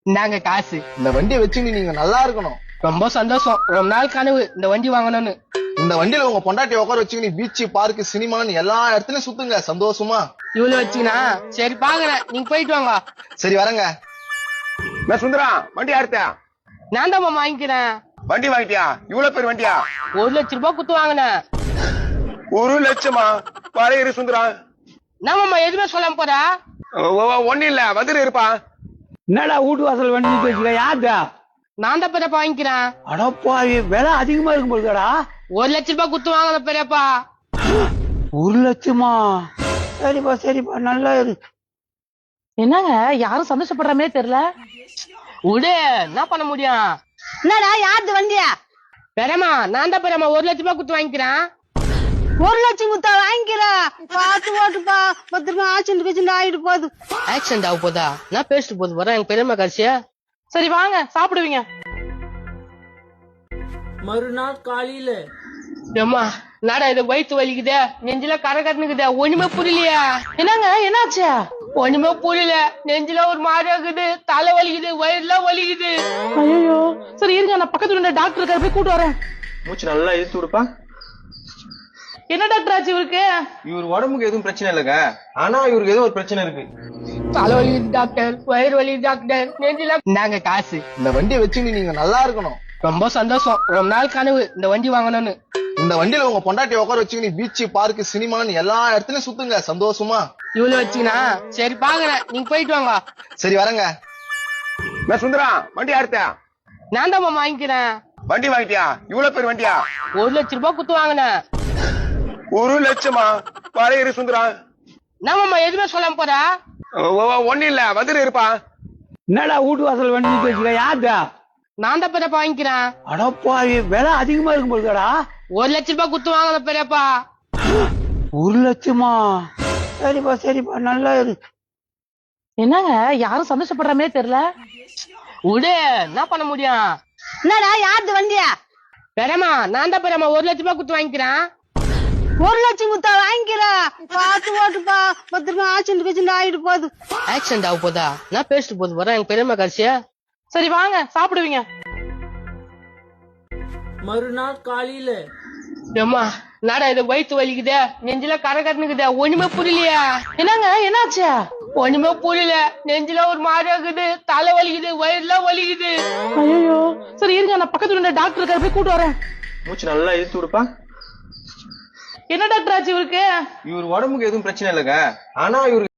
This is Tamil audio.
இந்தாங்க காசு. இந்த வண்டியை வச்சு நீங்க நல்லா இருக்கணும். ரொம்ப சந்தோஷம். ரொம்ப நாள் கனவு இந்த வண்டி வாங்கணும்னு. இந்த வண்டியில உங்க பொண்டாட்டி உட்கார வச்சு நீ பீச் பார்க் சினிமான்னு எல்லா இடத்துலயும் சுத்துங்க சந்தோஷமா. இவ்வளவு வச்சுனா சரி பாக்குறேன், நீங்க போயிட்டு வாங்க. சரி வரங்க. சுந்தரா வண்டி யாருத்தா? நான் தான் மாமா வாங்கிக்கிறேன். வண்டி வாங்கிட்டியா? இவ்வளவு பேர் வண்டியா? 1,00,000 குத்து வாங்கினேன். 1,00,000 வரையிரு சுந்தரா. நான் மாமா எதுவுமே சொல்லாம போறா. ஒண்ணு இல்ல வந்துரு இருப்பா. என்னடா வீட்டு வாசல் வண்டி வச்சுக்க? யாருடா? நான் தான் பெரியப்பா வாங்கிக்கிறேன். அடப்பா விலை அதிகமா இருக்கும் போதுடா. 1,00,000 குத்து வாங்கின பெரியப்பா. 1,00,000? சரிப்பா சரிப்பா, நல்லா இருக்கு. என்னங்க யாரும் சந்தோஷப்படுற மாதிரி தெரியல. விடு, என்ன பண்ண முடியும்? என்னடா யாருது வண்டியா? பெரியமா நான் தான் பெரியமா 1,00,000 குத்து வாங்கிக்கிறேன். 1,00,000 குத்தா வாங்கிக்கிறேன். பார்த்து ஓட்டுப்பா, பத்திரமா ஆக்சிடென்ட் ஆயிட்டு போகுது. ஆக்சிடென்ட் ஆக போதா? நான் பேசிட்டு போது வரேன் எங்க பெரியம்மா கடைசியா. சரி வாங்க சாப்பிடுவீங்க. மறுநாள் காலையில ஏம்மா நாடா இது வயிற்று வலிக்குதே, நெஞ்சில கரை கட்டுனுக்குதே, ஒண்ணுமே புரியலையா? என்னங்க என்னாச்சு? ஒண்ணுமே புரியல. நெஞ்சில ஒரு மாதிரி இருக்குது, தலை வலிக்குது, வயிறுலாம் வலிக்குது. ஐயோ சரி இருங்க, நான் பக்கத்துல இருந்த டாக்டர் இருக்காரு, போய் கூட்டு வரேன். மூச்சு நல்லா இழுத்து விடுப்பா. என்ன டாக்டர் ஆச்சு இவருக்கு? இவர் உடம்புக்கு எதுவும் பிரச்சனை இல்லைங்க, ஆனா இவருக்கு ஏதோ ஒரு பிரச்சனை இருக்கு. தலை வலிக்குது டாக்டர், வயிறு வலிக்குது டாக்டர், நெஞ்சில. இந்தாங்க காசு. இந்த வண்டியை வச்சு நீங்க நல்லா இருக்கணும். ரொம்ப சந்தோஷம். ரொம்ப நாள் கனவு இந்த வண்டி வாங்கணும்னு. இந்த வண்டியில உங்க பொண்டாட்டி உட்கார வச்சு நீ பீச் பார்க் சினிமான்னு எல்லா இடத்துலயும் சுத்துங்க சந்தோஷமா. இவ்வளவு வச்சுனா சரி பாக்குறேன், நீங்க போயிட்டு வாங்க. சரி வரங்க. சுந்தரா வண்டி யாருத்தா? நான் தான் மாமா வாங்கிக்கிறேன். வண்டி வாங்கிட்டியா? இவ்வளவு பேர் வண்டியா? 1,00,000 குத்து வாங்கினேன். 1,00,000 வரையிரு சுந்தரா. நான் மாமா எதுவுமே சொல்லாம போறா. ஒண்ணு இல்ல வந்துரு இருப்பா. என்னடா வீட்டு வாசல் வண்டி வச்சுக்க? யாருடா? நான் தான் பெரியப்பா வாங்கிக்கிறேன். அடப்பா விலை அதிகமா இருக்கும் போதுடா. 1,00,000 குத்து வாங்கின பெரியப்பா. 1,00,000? சரிப்பா சரிப்பா, நல்லா இருக்கு. என்னங்க யாரும் சந்தோஷப்படுற மாதிரி தெரியல. விடு, என்ன பண்ண முடியும்? என்னடா யாருது வண்டியா? பெரியமா நான் தான் பெரியமா 1,00,000 குத்து வாங்கிக்கிறேன். 1,00,000 குத்தா வாங்கிக்கிறேன். பார்த்து ஓட்டுப்பா, பத்திரமா ஆக்சிடென்ட் ஆயிட்டு போகுது. ஆக்சிடென்ட் ஆக போதா? நான் பேசிட்டு போது வரேன் எங்க பெரியம்மா கடைசியா. சரி வாங்க சாப்பிடுவீங்க. மறுநாள் காலையில ஏம்மா நாடா இது வயிற்று வலிக்குதே, நெஞ்சில கரை கட்டுனுக்குதே, ஒண்ணுமே புரியலையா? என்னங்க என்னாச்சு? ஒண்ணுமே புரியல. நெஞ்சில ஒரு மாதிரி இருக்குது, தலை வலிக்குது, வயிறுலாம் வலிக்குது. ஐயோ சரி இருங்க, நான் பக்கத்துல இருந்த டாக்டர் இருக்காரு, போய் கூட்டு வரேன். மூச்சு நல்லா இழுத்து விடுப்பா. என்ன டாக்டர் ஆச்சு இவருக்கு? இவர் உடம்புக்கு எதுவும் பிரச்சனை இல்லைங்க, ஆனா இவருக்கு